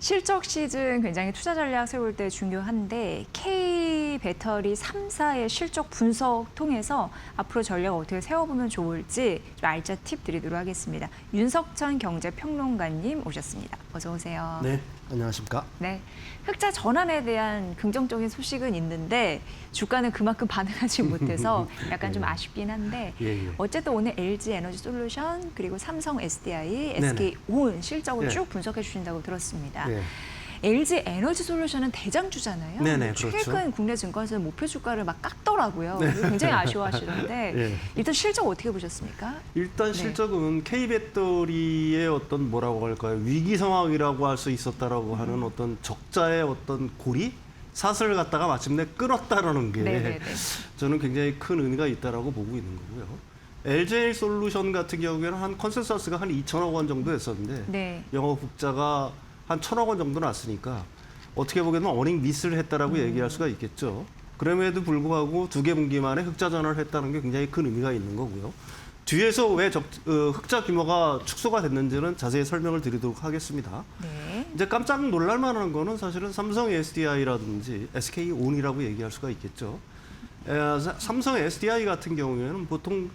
실적 시즌 굉장히 투자 전략 세울 때 중요한데 K 배터리 3사의 실적 분석 통해서 앞으로 전략 어떻게 세워보면 좋을지 좀 알짜 팁 드리도록 하겠습니다. 윤석천 경제평론가님 오셨습니다. 어서 오세요. 네, 안녕하십니까? 네, 흑자 전환에 대한 긍정적인 소식은 있는데 주가는 그만큼 반응하지 못해서 약간 좀 아쉽긴 한데 어쨌든 오늘 LG 에너지 솔루션 그리고 삼성 SDI, SK온 실적을 쭉 분석해 주신다고 들었습니다. LG 에너지 솔루션은 대장주잖아요. 네네, 최근 그렇죠. 국내 증권사 목표 주가를 막 깎더라고요. 굉장히 아쉬워하시던데 일단 실적 어떻게 보셨습니까? 일단 실적은 K배터리의 어떤 뭐라고 할까요? 위기 상황이라고 할 수 있었다라고 하는 어떤 적자의 어떤 고리? 사슬을 갖다가 마침내 끊었다라는 게 저는 굉장히 큰 의미가 있다라고 보고 있는 거고요. LG 솔루션 같은 경우에는 한 컨센서스가 한 2천억 원 정도 했었는데 영업 흑자가 한 1,000억 원 정도 났으니까 어떻게 보면 어닝 미스를 했다라고 얘기할 수가 있겠죠. 그럼에도 불구하고 두 개 분기 만에 흑자 전환을 했다는 게 굉장히 큰 의미가 있는 거고요. 뒤에서 왜 흑자 규모가 축소가 됐는지는 자세히 설명을 드리도록 하겠습니다. 이제 깜짝 놀랄 만한 거는 사실은 삼성 SDI라든지 SK온이라고 얘기할 수가 있겠죠. 삼성 SDI 같은 경우에는 보통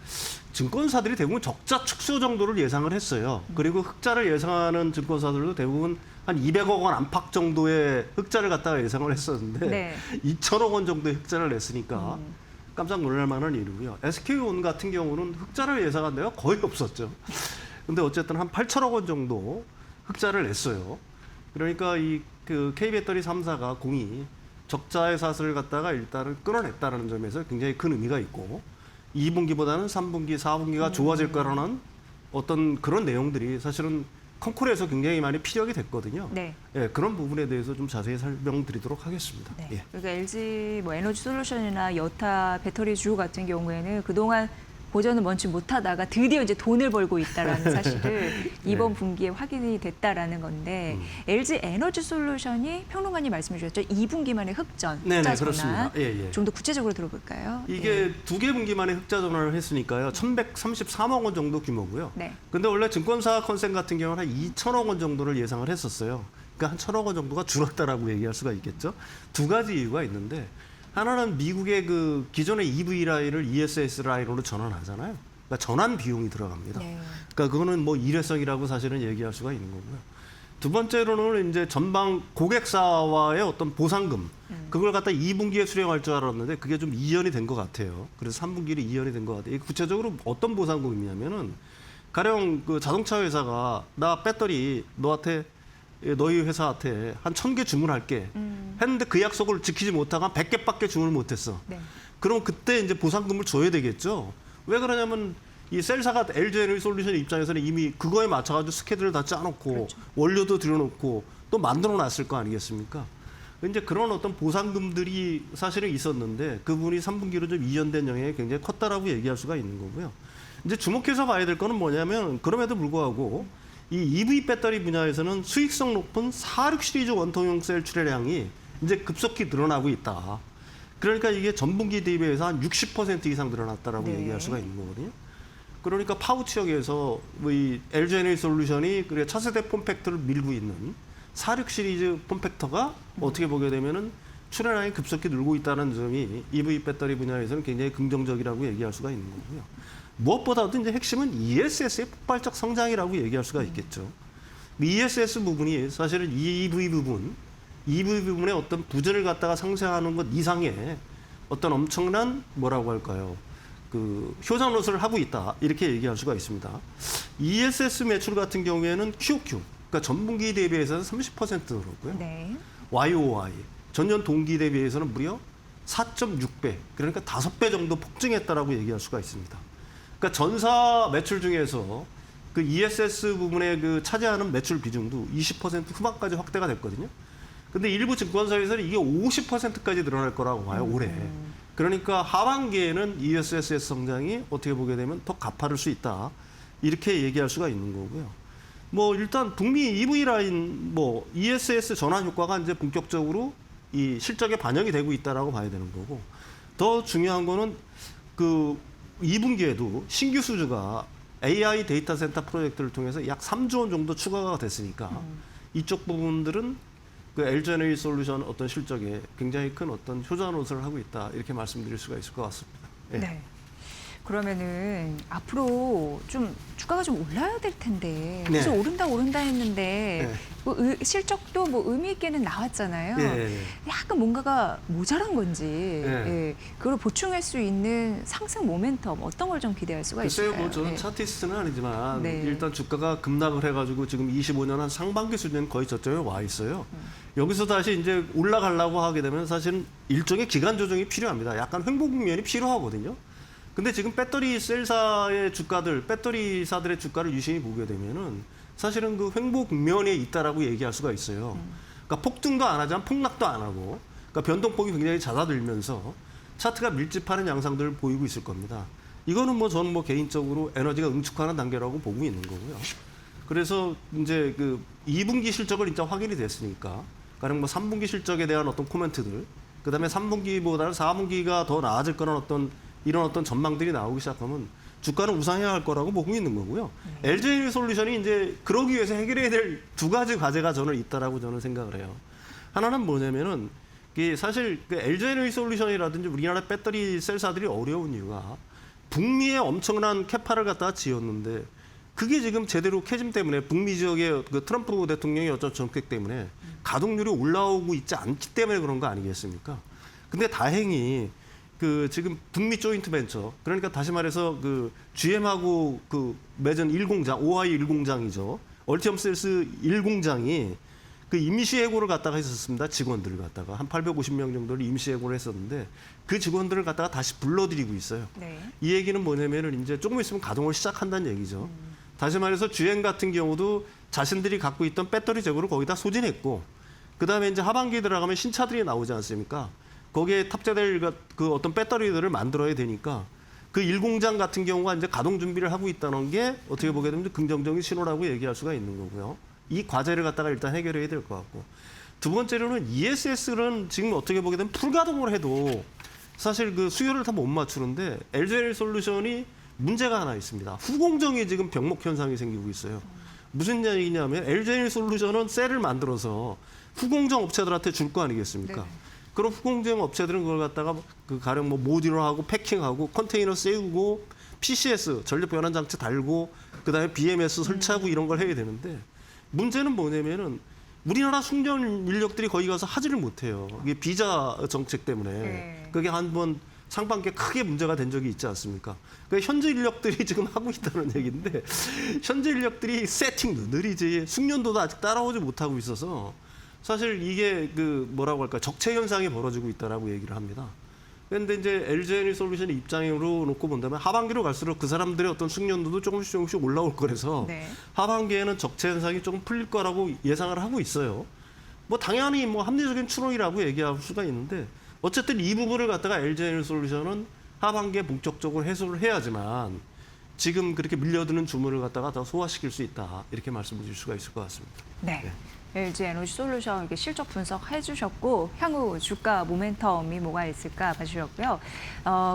증권사들이 대부분 적자 축소 정도를 예상을 했어요. 그리고 흑자를 예상하는 증권사들도 대부분 한 200억 원 안팎 정도의 흑자를 갖다가 예상을 했었는데 2천억 원 정도의 흑자를 냈으니까 깜짝 놀랄 만한 일이고요. SK온 같은 경우는 흑자를 예상한 데가 거의 없었죠. 근데 어쨌든 한 8천억 원 정도 흑자를 냈어요. 그러니까 그 K배터리 3사가 공이 적자의 사슬을 갖다가 일단은 끊어냈다는 점에서 굉장히 큰 의미가 있고 2분기보다는 3분기, 4분기가 좋아질 거라는 어떤 그런 내용들이 사실은 컨콜에서 굉장히 많이 피력이 됐거든요. 그런 부분에 대해서 좀 자세히 설명드리도록 하겠습니다. 그러니까 LG 에너지 솔루션이나 여타 배터리 주 같은 경우에는 그동안 보전을 원치 못하다가 드디어 이제 돈을 벌고 있다라는 사실을 이번 분기에 확인이 됐다라는 건데 LG 에너지 솔루션이 평론가님 말씀해 주셨죠. 2분기 만에 흑전, 흑자 전환. 좀 더 구체적으로 들어볼까요? 이게 두 개 분기 만에 흑자 전환을 했으니까요. 1,133억 원 정도 규모고요. 근데 원래 증권사 컨센 같은 경우는 한 2천억 원 정도를 예상을 했었어요. 그러니까 한 1,000억 원 정도가 줄었다라고 얘기할 수가 있겠죠. 두 가지 이유가 있는데 하나는 미국의 그 기존의 EV 라인을 ESS 라인으로 전환하잖아요. 그러니까 전환 비용이 들어갑니다. 그러니까 그거는 뭐 일회성이라고 사실은 얘기할 수가 있는 거고요. 두 번째로는 이제 전방 고객사와의 어떤 보상금, 그걸 갖다 2분기에 수령할 줄 알았는데 그게 좀 이연이 된 것 같아요. 그래서 3분기로 이연이 된 것 같아요. 구체적으로 어떤 보상금이냐면은 가령 그 자동차 회사가 나 배터리 너희 회사한테 한 1,000개 주문할게 했는데 그 약속을 지키지 못하고 한 100개밖에 주문을 못했어. 그럼 그때 이제 보상금을 줘야 되겠죠. 왜 그러냐면 이 셀사가 LG 에너지 솔루션 입장에서는 이미 그거에 맞춰가지고 스케줄을 다 짜놓고 원료도 들여놓고 또 만들어놨을 거 아니겠습니까? 이제 그런 어떤 보상금들이 사실은 있었는데 그 부분이 3분기로 좀 이연된 영향이 굉장히 컸다라고 얘기할 수가 있는 거고요. 이제 주목해서 봐야 될 거는 뭐냐면 그럼에도 불구하고 이 EV 배터리 분야에서는 수익성 높은 46 시리즈 원통형 셀 출하량이 이제 급속히 늘어나고 있다. 그러니까 이게 전분기 대비해서 한 60% 이상 늘어났다라고 얘기할 수가 있는 거거든요. 그러니까 파우치역에서 이 LG 에너지 솔루션이 그래 차세대 폼팩터를 밀고 있는 46 시리즈 폼팩터가 어떻게 보게 되면은 출하량이 급속히 늘고 있다는 점이 EV 배터리 분야에서는 굉장히 긍정적이라고 얘기할 수가 있는 거고요. 무엇보다도 이제 핵심은 ESS의 폭발적 성장이라고 얘기할 수가 있겠죠. ESS 부분이 사실은 EV 부분의 어떤 부전을 갖다가 상쇄하는 것 이상의 어떤 엄청난 뭐라고 할까요? 그 효자 노릇을 하고 있다 이렇게 얘기할 수가 있습니다. ESS 매출 같은 경우에는 QOQ, 그러니까 전분기 대비해서는 30% 늘었고요. YOY 전년 동기 대비해서는 무려 4.6배, 그러니까 5배 정도 폭증했다라고 얘기할 수가 있습니다. 그러니까 전사 매출 중에서 그 ESS 부분에 그 차지하는 매출 비중도 20% 후반까지 확대가 됐거든요. 근데 일부 증권사에서는 이게 50%까지 늘어날 거라고 봐요, 올해. 그러니까 하반기에는 ESS 성장이 어떻게 보게 되면 더 가파를 수 있다. 이렇게 얘기할 수가 있는 거고요. 뭐 일단 북미 EV 라인 뭐 ESS 전환 효과가 이제 본격적으로 이 실적에 반영이 되고 있다라고 봐야 되는 거고, 더 중요한 거는 그 2분기에도 신규 수주가 AI 데이터 센터 프로젝트를 통해서 약 3조 원 정도 추가가 됐으니까 이쪽 부분들은 그 LG에너지 솔루션 어떤 실적에 굉장히 큰 어떤 효자 노릇을 하고 있다 이렇게 말씀드릴 수가 있을 것 같습니다. 예. 네. 그러면은 앞으로 좀 주가가 좀 올라야 될 텐데 네. 계속 오른다 했는데 네. 뭐 실적도 뭐 의미 있게는 나왔잖아요. 예. 약간 뭔가가 모자란 건지 네. 그걸 보충할 수 있는 상승 모멘텀 어떤 걸 좀 기대할 수가 글쎄요, 있을까요? 뭐 저는 네. 차티스트는 아니지만 네. 일단 주가가 급락을 해가지고 지금 25년 한 상반기 수준 거의 저쪽에 와 있어요. 여기서 다시 이제 올라가려고 하게 되면 사실은 일종의 기간 조정이 필요합니다. 약간 횡보 국면이 필요하거든요. 근데 지금 배터리 셀사의 주가들, 배터리사들의 주가를 유심히 보게 되면은 사실은 그 횡보 국면에 있다라고 얘기할 수가 있어요. 그러니까 폭등도 안 하지만 폭락도 안 하고, 그러니까 변동폭이 굉장히 잦아들면서 차트가 밀집하는 양상들을 보이고 있을 겁니다. 이거는 뭐 저는 뭐 개인적으로 에너지가 응축하는 단계라고 보고 있는 거고요. 그래서 이제 그 2분기 실적을 진짜 확인이 됐으니까, 가령 뭐 3분기 실적에 대한 어떤 코멘트들, 그다음에 3분기보다는 4분기가 더 나아질 거는 어떤 이런 어떤 전망들이 나오기 시작하면 주가는 우상해야 할 거라고 보고 있는 거고요. LG 솔루션이 이제 그러기 위해서 해결해야 될 두 가지 과제가 저는 있다라고 저는 생각을 해요. 하나는 뭐냐면은 이게 사실 그 LG 솔루션이라든지 우리나라 배터리 셀사들이 어려운 이유가 북미에 엄청난 캐파를 갖다가 지었는데 그게 지금 제대로 캐즘 때문에 북미 지역의 그 트럼프 대통령의 어떤 정책 때문에 가동률이 올라오고 있지 않기 때문에 그런 거 아니겠습니까? 근데 다행히 그 지금 북미 조인트 벤처, 그러니까 다시 말해서 그 GM하고 그 맺은 1공장, 오하이 1공장이죠. 얼티엄 셀스 1공장이 그 임시해고를 갖다가 했었습니다. 직원들을 갖다가 한 850명 정도를 임시해고를 했었는데 그 직원들을 갖다가 다시 불러들이고 있어요. 네. 이 얘기는 뭐냐면은 이제 조금 있으면 가동을 시작한다는 얘기죠. 다시 말해서 GM 같은 경우도 자신들이 갖고 있던 배터리 재고를 거기다 소진했고, 그 다음에 이제 하반기에 들어가면 신차들이 나오지 않습니까? 거기에 탑재될 그 어떤 배터리들을 만들어야 되니까 그 1공장 같은 경우가 이제 가동 준비를 하고 있다는 게 어떻게 보게 되면 긍정적인 신호라고 얘기할 수가 있는 거고요. 이 과제를 갖다가 일단 해결해야 될 것 같고, 두 번째로는 ESS는 지금 어떻게 보게 되면 풀가동을 해도 사실 그 수요를 다 못 맞추는데 LG 솔루션이 문제가 하나 있습니다. 후공정이 지금 병목 현상이 생기고 있어요. 무슨 얘기냐면 LG 솔루션은 셀을 만들어서 후공정 업체들한테 줄 거 아니겠습니까? 네. 그럼 후공정 업체들은 그걸 갖다가 그 가령 뭐 모듈러하고 패킹하고 컨테이너 씌우고 PCS 전력 변환 장치 달고 그다음에 BMS 설치하고 이런 걸 해야 되는데 문제는 뭐냐면은 우리나라 숙련 인력들이 거기 가서 하지를 못해요. 이게 비자 정책 때문에 네. 그게 한번 상반기에 크게 문제가 된 적이 있지 않습니까? 그러니까 현재 인력들이 지금 하고 있다는 얘기인데 현재 인력들이 세팅도 느리지 숙련도도 아직 따라오지 못하고 있어서 사실 이게 그 뭐라고 할까 적체 현상이 벌어지고 있다라고 얘기를 합니다. 그런데 이제 LG 솔루션의 입장으로 놓고 본다면 하반기로 갈수록 그 사람들의 어떤 숙련도도 조금씩 올라올 거라서 네. 하반기에는 적체 현상이 조금 풀릴 거라고 예상을 하고 있어요. 뭐 당연히 뭐 합리적인 추론이라고 얘기할 수가 있는데 어쨌든 이 부분을 갖다가 LG 솔루션은 하반기에 본격적으로 해소를 해야지만 지금 그렇게 밀려드는 주문을 갖다가 더 소화시킬 수 있다 이렇게 말씀드릴 수가 있을 것 같습니다. 네. 네. LG 에너지 솔루션 이렇게 실적 분석해 주셨고 향후 주가 모멘텀이 뭐가 있을까 봐주셨고요.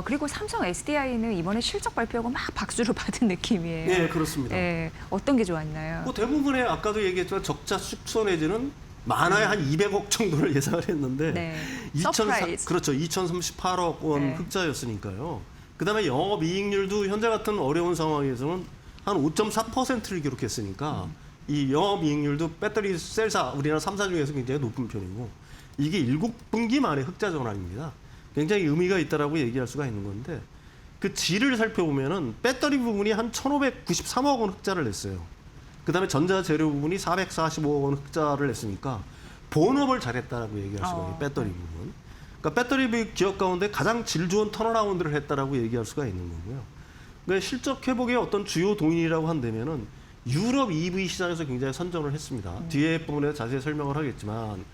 그리고 삼성 SDI는 이번에 실적 발표하고 막 박수를 받은 느낌이에요. 네, 그렇습니다. 네, 어떤 게 좋았나요? 뭐 대부분의 아까도 얘기했지만 적자 축소 내지는 많아야 한 200억 정도를 예상을 했는데 네. 2004 서프라이즈. 그렇죠. 2038억 원 네. 흑자였으니까요. 그다음에 영업이익률도 현재 같은 어려운 상황에서는 한 5.4%를 기록했으니까 이 영업이익률도 배터리 셀사 우리나라 3사 중에서 굉장히 높은 편이고 이게 7분기 만에 흑자 전환입니다. 굉장히 의미가 있다라고 얘기할 수가 있는 건데 그 질을 살펴보면은 배터리 부분이 한 1,593억 원 흑자를 냈어요. 그다음에 전자재료 부분이 445억 원 흑자를 냈으니까 본업을 잘했다라고 얘기할 수가 있어요. 배터리 부분. 그러니까 배터리 기업 가운데 가장 질 좋은 턴어라운드를 했다라고 얘기할 수가 있는 거고요. 그러니까 실적 회복의 어떤 주요 동인이라고 한다면은 유럽 EV 시장에서 굉장히 선전을 했습니다. 뒤에 부분에 자세히 설명을 하겠지만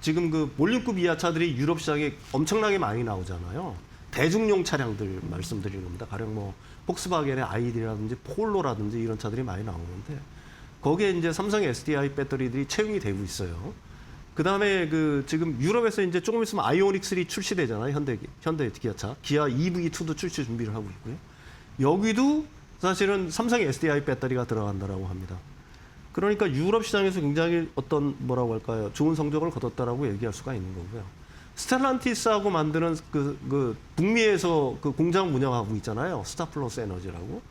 지금 그 몰림급 이하차들이 유럽 시장에 엄청나게 많이 나오잖아요. 대중용 차량들 말씀드리는 겁니다. 가령 뭐 폭스바겐의 아이디라든지 폴로라든지 이런 차들이 많이 나오는데 거기에 이제 삼성의 SDI 배터리들이 채용이 되고 있어요. 그 다음에 그 지금 유럽에서 이제 조금 있으면 아이오닉 3 출시되잖아요. 현대 기아차. 기아 EV2도 출시 준비를 하고 있고요. 여기도 사실은 삼성의 SDI 배터리가 들어간다라고 합니다. 그러니까 유럽 시장에서 굉장히 어떤 뭐라고 할까요? 좋은 성적을 거뒀다라고 얘기할 수가 있는 거고요. 스텔란티스하고 만드는 그 북미에서 그 공장 운영하고 있잖아요. 스타플러스 에너지라고.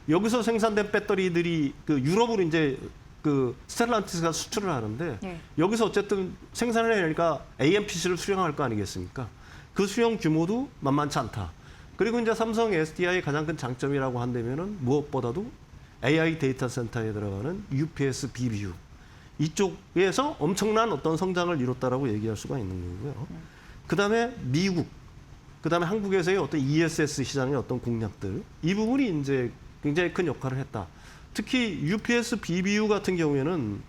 여기서 생산된 배터리들이 그 유럽으로 이제 그 스텔란티스가 수출을 하는데 네. 여기서 어쨌든 생산을 해내니까 AMPC를 수령할 거 아니겠습니까? 그 수령 규모도 만만치 않다. 그리고 이제 삼성 SDI의 가장 큰 장점이라고 한다면은 무엇보다도 AI 데이터 센터에 들어가는 UPS BBU 이쪽에서 엄청난 어떤 성장을 이뤘다라고 얘기할 수가 있는 거고요. 그다음에 미국, 그다음에 한국에서의 어떤 ESS 시장의 어떤 공략들 이 부분이 이제 굉장히 큰 역할을 했다. 특히 UPS BBU 같은 경우에는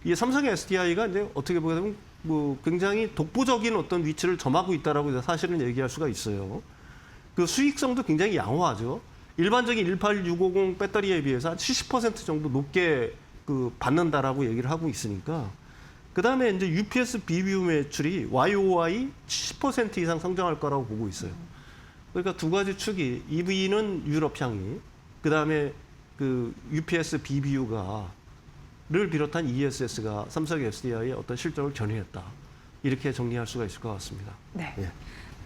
이 삼성 SDI가 이제 어떻게 보게 되면 뭐 굉장히 독보적인 어떤 위치를 점하고 있다라고 사실은 얘기할 수가 있어요. 그 수익성도 굉장히 양호하죠. 일반적인 18650 배터리에 비해서 한 70% 정도 높게 그 받는다라고 얘기를 하고 있으니까. 그다음에 이제 UPS BBU 매출이 YOY 70% 이상 성장할 거라고 보고 있어요. 그러니까 두 가지 축이 EV는 유럽 향이, 그다음에 그 UPS BBU가를 비롯한 ESS가 삼성 SDI의 어떤 실적을 견인했다. 이렇게 정리할 수가 있을 것 같습니다. 네. 예.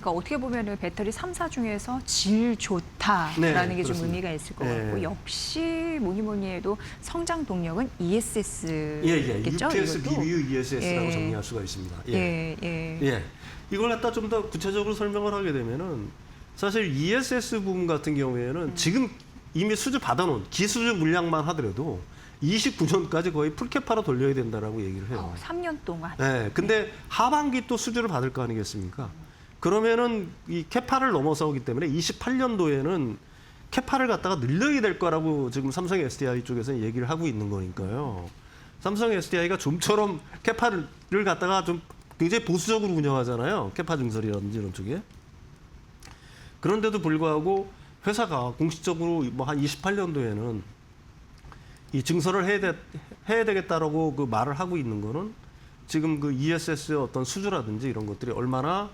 그러니까 어떻게 보면 배터리 3사 중에서 질 좋다라는 네, 게 좀 그렇습니다. 의미가 있을 것 네. 같고 역시 뭐니 해도 성장 동력은 ESS겠죠? UPS BBU ESS라고 예. 정리할 수가 있습니다. 예. 이걸 갖다 좀 더 구체적으로 설명을 하게 되면은 사실 ESS 부분 같은 경우에는 지금 이미 수주 받아놓은 기수주 물량만 하더라도 29년까지 거의 풀캐파로 돌려야 된다라고 얘기를 해요. 3년 동안. 네, 근데 하반기 또 수주를 받을 거 아니겠습니까? 그러면은 이 캐파를 넘어서기 때문에 28년도에는 캐파를 갖다가 늘려야 될 거라고 지금 삼성 SDI 쪽에서 얘기를 하고 있는 거니까요. 삼성 SDI가 좀처럼 캐파를 갖다가 좀 굉장히 보수적으로 운영하잖아요. 캐파 증설이라든지 이런 쪽에. 그런데도 불구하고 회사가 공식적으로 뭐 한 28년도에는 이 증설을 해야 되겠다라고 그 말을 하고 있는 거는 지금 그 ESS의 어떤 수주라든지 이런 것들이 얼마나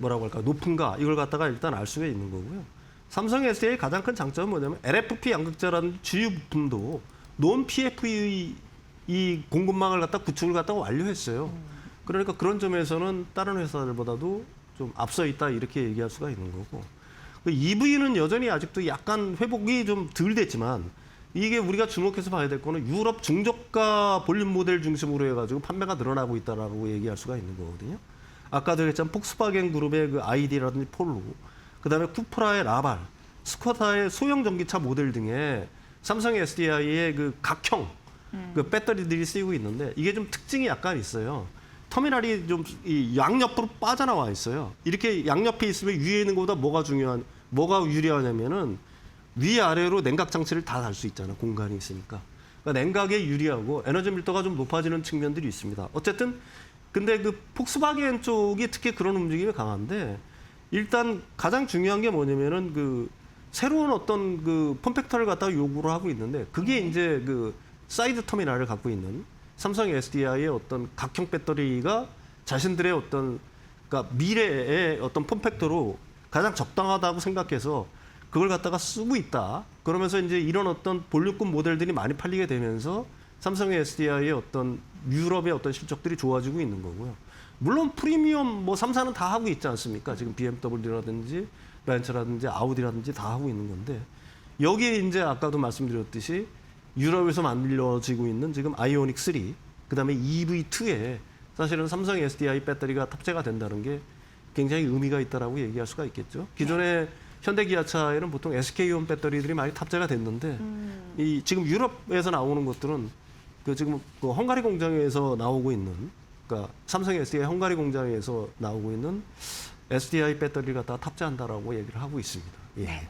뭐라고 할까 높은가 이걸 갖다가 일단 알 수가 있는 거고요. 삼성 SDI의 가장 큰 장점은 뭐냐면 LFP 양극재라는 주요 부품도 논 PFE 이 공급망을 갖다 구축을 갖다가 완료했어요. 그러니까 그런 점에서는 다른 회사들보다도 좀 앞서 있다 이렇게 얘기할 수가 있는 거고. EV는 여전히 아직도 약간 회복이 좀 덜 됐지만 이게 우리가 주목해서 봐야 될 거는 유럽 중저가 볼륨 모델 중심으로 해가지고 판매가 늘어나고 있다라고 얘기할 수가 있는 거거든요. 아까도 얘기했지만 폭스바겐 그룹의 그 아이디라든지 폴로, 그다음에 쿠프라의 라발, 스코다의 소형 전기차 모델 등의 삼성 SDI의 그 각형 그 배터리들이 쓰이고 있는데 이게 좀 특징이 약간 있어요. 터미널이 좀 이 양옆으로 빠져나와 있어요. 이렇게 양옆에 있으면 위에 있는 것보다 뭐가 유리하냐면은 위아래로 냉각 장치를 다 달 수 있잖아. 공간이 있으니까. 그러니까 냉각에 유리하고 에너지 밀도가 좀 높아지는 측면들이 있습니다. 어쨌든 근데 그 폭스바겐 쪽이 특히 그런 움직임이 강한데 일단 가장 중요한 게 뭐냐면은 그 새로운 어떤 그 폼팩터를 갖다가 요구를 하고 있는데 그게 이제 그 사이드 터미널을 갖고 있는 삼성 SDI의 어떤 각형 배터리가 자신들의 어떤 그러니까 미래의 어떤 폼팩터로 가장 적당하다고 생각해서 그걸 갖다가 쓰고 있다. 그러면서 이제 이런 어떤 볼륨급 모델들이 많이 팔리게 되면서 삼성의 SDI의 어떤 유럽의 어떤 실적들이 좋아지고 있는 거고요. 물론 프리미엄 뭐 3사는 다 하고 있지 않습니까? 지금 BMW라든지 벤츠라든지 아우디라든지 다 하고 있는 건데 여기에 이제 아까도 말씀드렸듯이 유럽에서 만들어지고 있는 지금 아이오닉 3, 그다음에 EV2에 사실은 삼성 SDI 배터리가 탑재가 된다는 게 굉장히 의미가 있다라고 얘기할 수가 있겠죠. 기존에 현대기아차에는 보통 SK온 배터리들이 많이 탑재가 됐는데 이 지금 유럽에서 나오는 것들은 그 지금 그 헝가리 공장에서 나오고 있는 그러니까 삼성 SDI 헝가리 공장에서 나오고 있는 SDI 배터리를 갖다가 탑재한다라고 얘기를 하고 있습니다. 예. 네.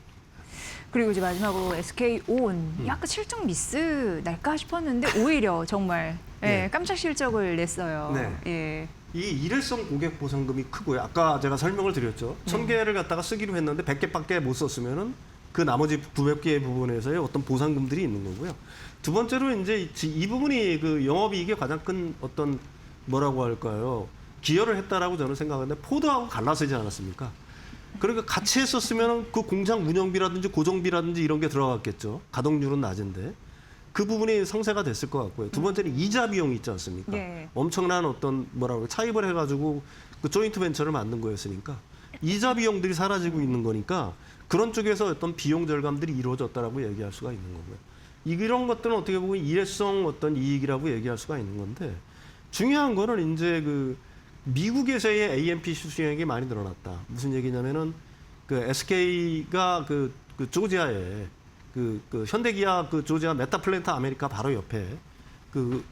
그리고 이제 마지막으로 SK온 약간 실적 미스 날까 싶었는데 오히려 정말 네. 깜짝 실적을 냈어요. 네. 예. 이 일회성 고객 보상금이 크고요. 아까 제가 설명을 드렸죠. 1000개를 갖다가 쓰기로 했는데 100개밖에 못 썼으면은 그 나머지 900개의 부분에서의 어떤 보상금들이 있는 거고요. 두 번째로 이제 이 부분이 그 영업이익의 가장 큰 어떤 뭐라고 할까요? 기여를 했다라고 저는 생각하는데 포드하고 갈라서지 않았습니까? 그러니까 같이 했었으면 그 공장 운영비라든지 고정비라든지 이런 게 들어갔겠죠. 가동률은 낮은데. 그 부분이 상쇄가 됐을 것 같고요. 두 번째는 이자 비용이 있지 않습니까? 네. 엄청난 어떤 뭐라고 차입을 해가지고 그 조인트 벤처를 만든 거였으니까 이자 비용들이 사라지고 있는 거니까 그런 쪽에서 어떤 비용 절감들이 이루어졌다라고 얘기할 수가 있는 거고요. 이런 것들은 어떻게 보면 일회성 어떤 이익이라고 얘기할 수가 있는 건데 중요한 거는 이제 그 미국에서의 AMPC 수익이 많이 늘어났다. 무슨 얘기냐면은 그 SK가 그 조지아에 그 현대기아 그 조지아 메타플랜트 아메리카 바로 옆에 그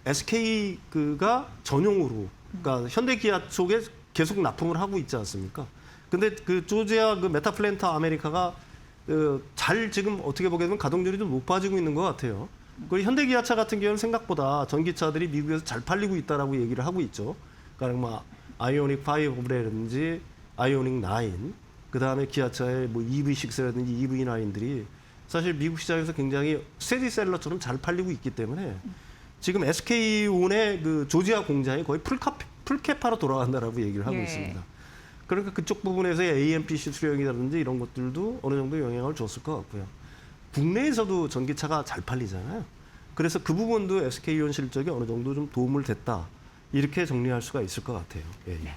SK 그가 전용으로 그러니까 현대기아 쪽에 계속 납품을 하고 있지 않습니까? 근데 그 조지아 그 메타플랜트 아메리카가 잘 지금 어떻게 보게 되면 가동률이 좀 높아지고 있는 것 같아요. 그리고 현대기아차 같은 경우는 생각보다 전기차들이 미국에서 잘 팔리고 있다라고 얘기를 하고 있죠. 그러니까 뭐 아이오닉 5라든지 아이오닉 9, 그 다음에 기아차의 뭐 EV6라든지 EV9들이 사실 미국 시장에서 굉장히 스테디셀러처럼 잘 팔리고 있기 때문에 지금 SK온의 그 조지아 공장이 거의 풀캐파로 돌아간다라고 얘기를 하고 있습니다. 그러니까 그쪽 부분에서의 AMPC 수령이라든지 이런 것들도 어느 정도 영향을 줬을 것 같고요. 국내에서도 전기차가 잘 팔리잖아요. 그래서 그 부분도 SK온 실적이 어느 정도 좀 도움을 됐다. 이렇게 정리할 수가 있을 것 같아요. 예. 네.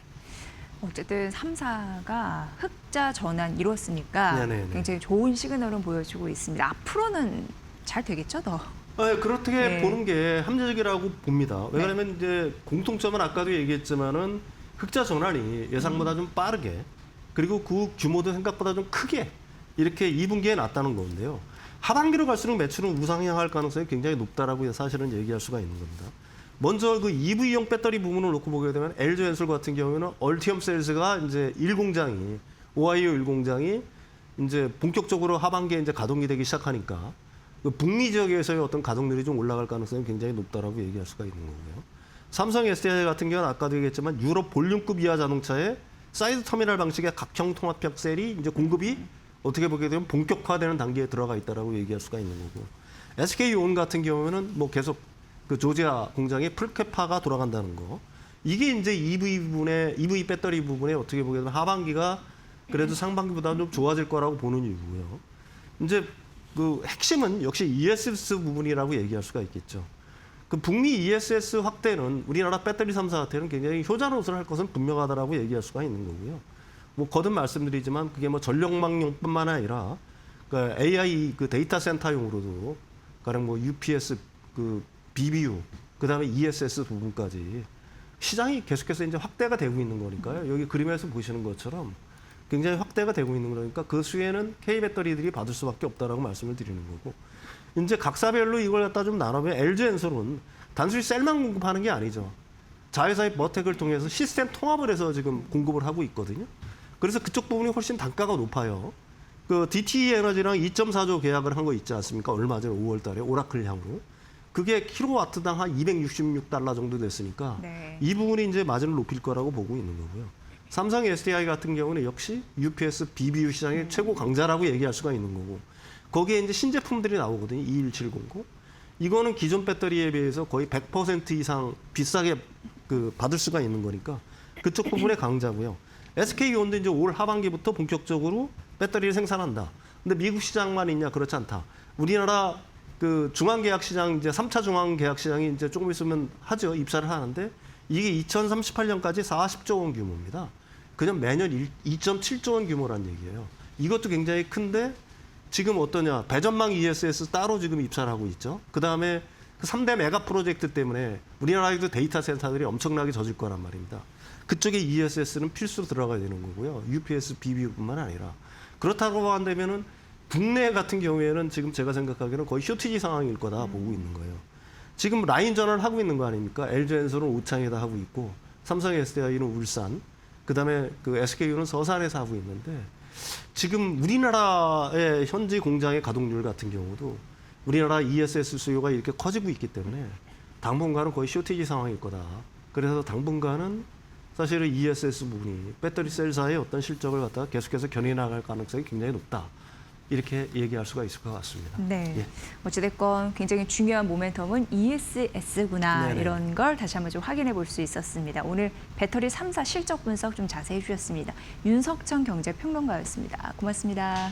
어쨌든 3사가 흑자 전환 이뤘으니까 네네네. 굉장히 좋은 시그널은 보여주고 있습니다. 앞으로는 잘 되겠죠, 더? 그렇게 네. 보는 게 합리적이라고 봅니다. 왜냐하면 이제 공통점은 아까도 얘기했지만은 흑자 전환이 예상보다 좀 빠르게 그리고 그 규모도 생각보다 좀 크게 이렇게 2분기에 났다는 건데요. 하반기로 갈수록 매출은 우상향할 가능성이 굉장히 높다라고 사실은 얘기할 수가 있는 겁니다. 먼저 그 EV용 배터리 부분을 놓고 보게 되면 LG엔솔 같은 경우에는 얼티엄 셀스가 이제 1공장이 오하이오 1공장이 이제 본격적으로 하반기에 이제 가동이 되기 시작하니까 그 북미 지역에서의 어떤 가동률이 좀 올라갈 가능성이 굉장히 높다라고 얘기할 수가 있는 거고요. 삼성 SDI 같은 경우는 아까도 얘기했지만 유럽 볼륨급 이하 자동차의 사이드 터미널 방식의 각형 통합형 셀이 이제 공급이 어떻게 보게 되면 본격화되는 단계에 들어가 있다라고 얘기할 수가 있는 거고 SK온 같은 경우는 뭐 계속 그 조지아 공장의 풀캐파가 돌아간다는 거. 이게 이제 EV 배터리 부분에 어떻게 보게 되면 하반기가 그래도 상반기보다 좀 좋아질 거라고 보는 이유고요. 이제 그 핵심은 역시 ESS 부분이라고 얘기할 수가 있겠죠. 그 북미 ESS 확대는 우리나라 배터리 3사한테는 굉장히 효자노릇을 할 것은 분명하다라고 얘기할 수가 있는 거고요. 뭐 거듭 말씀드리지만 그게 뭐 전력망용뿐만 아니라 그 AI 그 데이터 센터용으로도 가령 뭐 UPS 그 BBU 그다음에 ESS 부분까지 시장이 계속해서 이제 확대가 되고 있는 거니까요. 여기 그림에서 보시는 것처럼 굉장히 확대가 되고 있는 거니까 그 수혜는 K 배터리들이 받을 수밖에 없다라고 말씀을 드리는 거고 이제 각사별로 이걸 갖다 좀 나누면 LG엔솔은 단순히 셀만 공급하는 게 아니죠. 자회사의 머텍을 통해서 시스템 통합을 해서 지금 공급을 하고 있거든요. 그래서 그쪽 부분이 훨씬 단가가 높아요. 그 DTE 에너지랑 2.4조 계약을 한 거 있지 않습니까? 얼마 전에 5월 달에 오라클 향으로. 그게 킬로와트당 한 $266 정도 됐으니까 네. 이 부분이 이제 마진을 높일 거라고 보고 있는 거고요. 삼성 SDI 같은 경우는 역시 UPS, BBU 시장의 최고 강자라고 얘기할 수가 있는 거고 거기에 이제 신제품들이 나오거든요. 21709. 이거는 기존 배터리에 비해서 거의 100% 이상 비싸게 그 받을 수가 있는 거니까 그쪽 부분의 강자고요. SK온도 이제 올 하반기부터 본격적으로 배터리를 생산한다. 근데 미국 시장만 있냐? 그렇지 않다. 우리나라 그 중앙계약 시장 이제 3차 중앙계약 시장이 이제 조금 있으면 하죠. 입사를 하는데 이게 2038년까지 40조 원 규모입니다. 그냥 매년 2.7조 원 규모란 얘기예요. 이것도 굉장히 큰데 지금 어떠냐? 배전망 ESS 따로 지금 입사를 하고 있죠. 그다음에 그 3대 메가 프로젝트 때문에 우리나라에도 데이터 센터들이 엄청나게 젖을 거란 말입니다. 그쪽에 ESS는 필수로 들어가야 되는 거고요. UPS, BBU뿐만 아니라. 그렇다고 한다면은 국내 같은 경우에는 지금 제가 생각하기에는 거의 쇼티지 상황일 거다 보고 있는 거예요. 지금 라인 전환을 하고 있는 거 아닙니까? LG엔솔은 오창에다 하고 있고 삼성 SDI는 울산, 그다음에 그 SKU는 서산에서 하고 있는데 지금 우리나라의 현지 공장의 가동률 같은 경우도 우리나라 ESS 수요가 이렇게 커지고 있기 때문에 당분간은 거의 쇼티지 상황일 거다. 그래서 당분간은 사실은 ESS 부분이 배터리 셀사의 어떤 실적을 갖다가 계속해서 견인해 나갈 가능성이 굉장히 높다. 이렇게 얘기할 수가 있을 것 같습니다. 네. 예. 어찌됐건 굉장히 중요한 모멘텀은 ESS구나 네네. 이런 걸 다시 한번 좀 확인해 볼 수 있었습니다. 오늘 배터리 3사 실적 분석 좀 자세히 해주셨습니다. 윤석천 경제평론가였습니다. 고맙습니다.